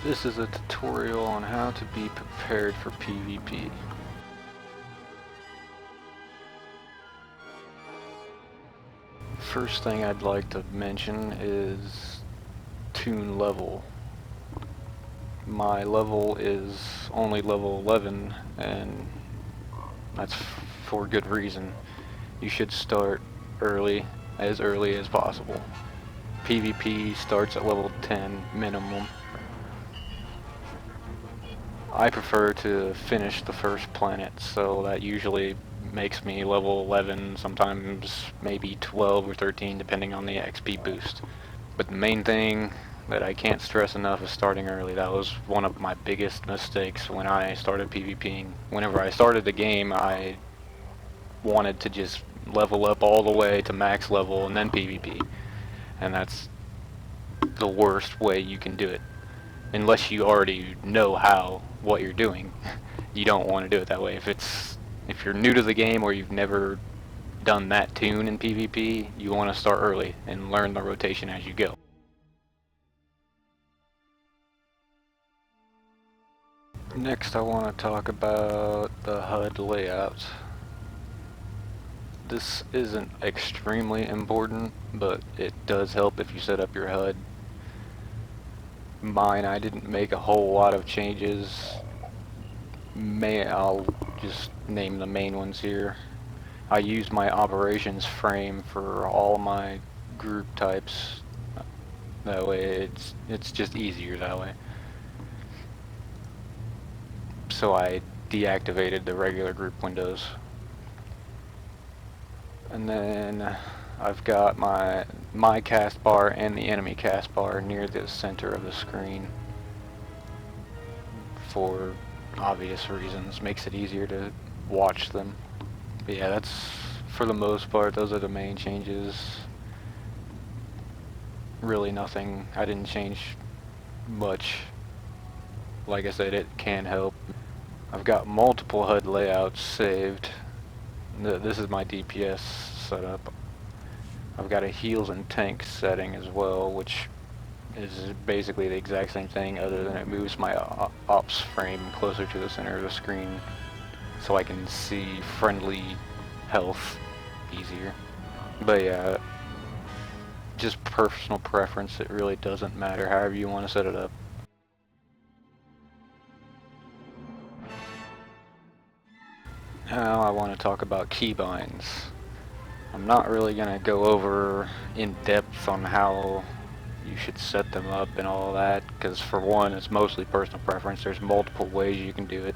This is a tutorial on how to be prepared for PvP. First thing I'd like to mention is TOON level. My level is only level 11, and that's for good reason. You should start early as possible. PvP starts at level 10 minimum. I prefer to finish the first planet, so that usually makes me level 11, sometimes maybe 12 or 13 depending on the XP boost. But the main thing that I can't stress enough is starting early. That was one of my biggest mistakes when I started PvPing. Whenever I started the game, I wanted to just level up all the way to max level and then PvP. And that's the worst way you can do it. Unless you already know what you're doing, you don't want to do it that way. If you're new to the game or you've never done that tune in PvP, you want to start early and learn the rotation as you go. Next I want to talk about the HUD layout. This isn't extremely important, but it does help if you set up your HUD. Mine, I didn't make a whole lot of changes. I'll just name the main ones here. I used my operations frame for all my group types. That way it's just easier that way. So I deactivated the regular group windows. And then I've got my cast bar and the enemy cast bar near the center of the screen for obvious reasons. Makes it easier to watch them. But yeah, that's for the most part, those are the main changes. Really nothing, I didn't change much. Like I said, it can help. I've got multiple HUD layouts saved. This is my DPS setup. I've got a heals and tank setting as well, which is basically the exact same thing other than it moves my ops frame closer to the center of the screen so I can see friendly health easier. But yeah, just personal preference, it really doesn't matter however you want to set it up. Now I want to talk about keybinds. I'm not really going to go over in depth on how you should set them up and all that, because for one, it's mostly personal preference. There's multiple ways you can do it.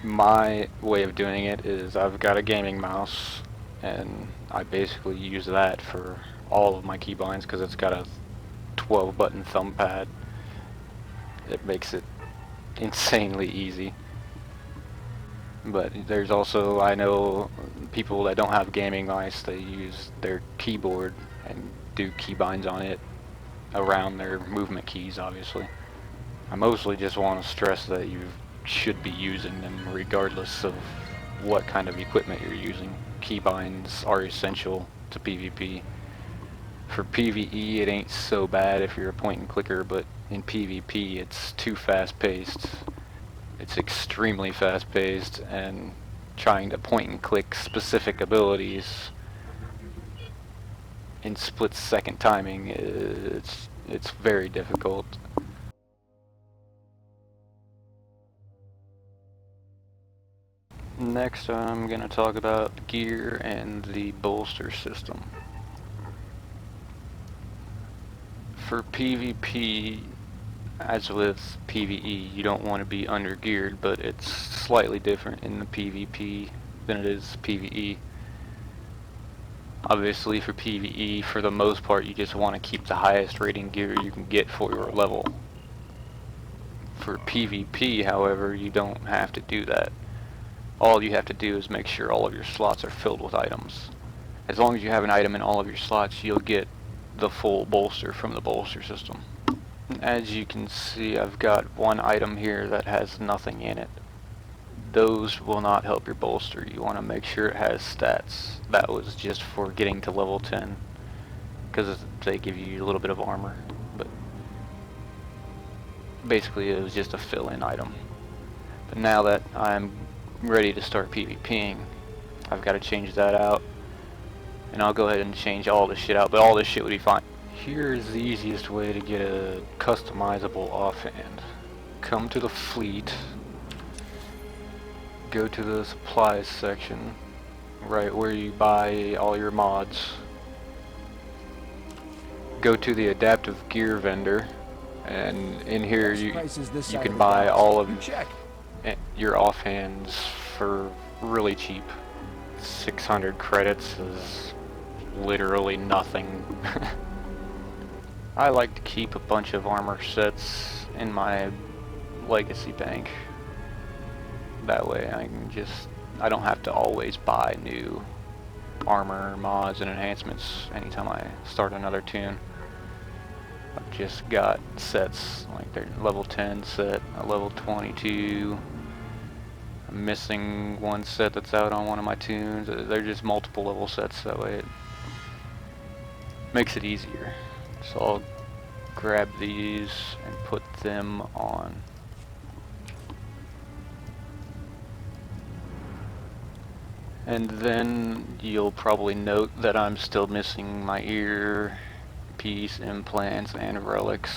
My way of doing it is I've got a gaming mouse, and I basically use that for all of my keybinds because it's got a 12 button thumb pad. It makes it insanely easy. But there's also, I know people that don't have gaming mice, they use their keyboard and do keybinds on it around their movement keys, obviously. I mostly just want to stress that you should be using them regardless of what kind of equipment you're using. Keybinds are essential to PvP. For PvE it ain't so bad if you're a point and clicker, but in PvP it's too fast paced. It's extremely fast paced, and trying to point and click specific abilities in split-second timing, it's very difficult. Next I'm going to talk about gear and the bolster system. For PvP, as with PvE, you don't want to be under-geared, but it's slightly different in the PvP than it is PvE. Obviously for PvE, for the most part, you just want to keep the highest rating gear you can get for your level. For PvP, however, you don't have to do that. All you have to do is make sure all of your slots are filled with items. As long as you have an item in all of your slots, you'll get the full bolster from the bolster system. As you can see, I've got one item here that has nothing in it. Those will not help your bolster. You want to make sure it has stats. That was just for getting to level 10, because they give you a little bit of armor. But basically it was just a fill-in item. But now that I'm ready to start PvPing, I've got to change that out, and I'll go ahead and change all this shit out, but all this shit would be fine. Here's the easiest way to get a customizable offhand. Come to the fleet, go to the supplies section, right where you buy all your mods. Go to the adaptive gear vendor, and in here you can buy all of your offhands for really cheap. 600 credits is literally nothing. I like to keep a bunch of armor sets in my legacy bank. That way I don't have to always buy new armor, mods, and enhancements anytime I start another toon. I've just got sets, like their level 10 set, a level 22. I'm missing one set that's out on one of my toons. They're just multiple level sets, that way it makes it easier. So I'll grab these and put them on. And then you'll probably note that I'm still missing my ear piece, implants, and relics.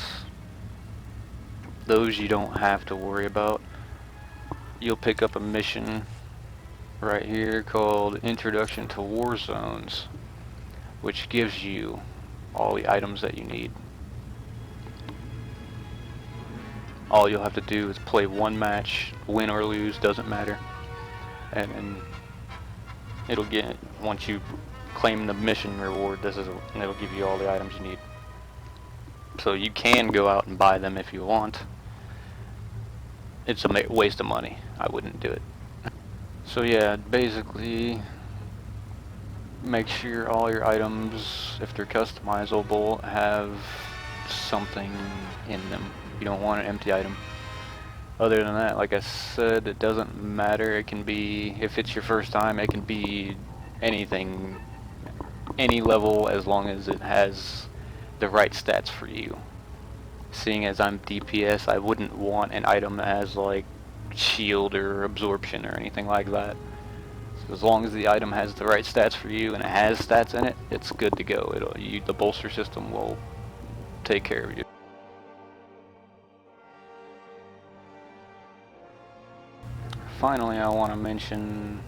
Those you don't have to worry about. You'll pick up a mission right here called Introduction to War Zones, which gives you all the items that you need. All you'll have to do is play one match, win or lose, doesn't matter, and it'll get, once you claim the mission reward, and it'll give you all the items you need. So you can go out and buy them if you want. It's a waste of money. I wouldn't do it. So yeah, basically make sure all your items, if they're customizable, have something in them. You don't want an empty item. Other than that, like I said, it doesn't matter. It can be, if it's your first time, it can be anything, any level, as long as it has the right stats for you. Seeing as I'm DPS, I wouldn't want an item that has like shield or absorption or anything like that. So as long as the item has the right stats for you and it has stats in it, it's good to go. The bolster system will take care of you. Finally, I want to mention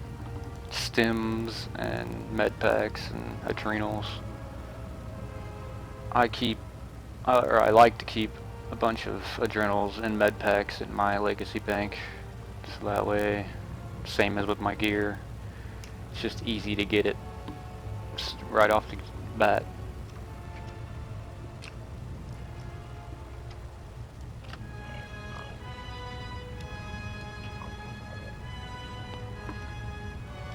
STIMS and MEDPACS and ADRENALS. I like to keep a bunch of ADRENALS and MEDPACS in my legacy bank, so that way, same as with my gear, it's just easy to get it right off the bat.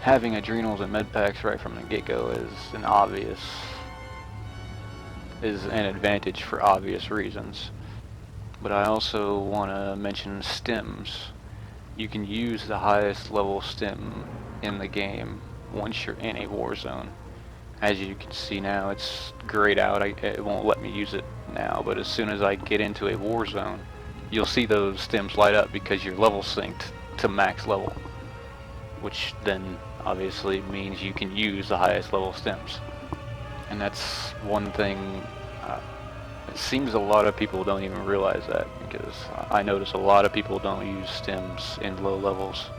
Having ADRENALS and MEDPACS right from the get-go is an advantage for obvious reasons. But I also want to mention STIMS. You can use the highest level STIM in the game once you're in a war zone. As you can see now, it's grayed out. It won't let me use it now, but as soon as I get into a war zone, you'll see those STIMs light up because you're level synced to max level, which then obviously means you can use the highest level STIMs. And that's one thing, it seems a lot of people don't even realize that, because I notice a lot of people don't use STIMs in low levels.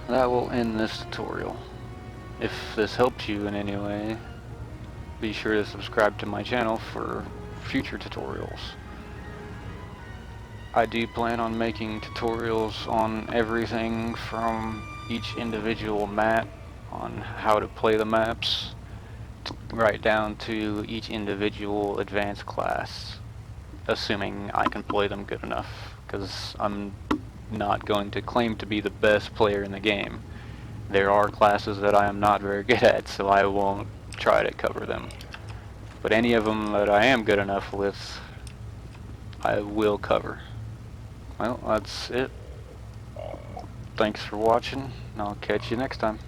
That will end this tutorial. If this helped you in any way, be sure to subscribe to my channel for future tutorials. I do plan on making tutorials on everything from each individual map, on how to play the maps, right down to each individual advanced class, assuming I can play them good enough, because I'm not going to claim to be the best player in the game. There are classes that I am not very good at, so I won't try to cover them. But any of them that I am good enough with, I will cover. Well, that's it. Thanks for watching, and I'll catch you next time.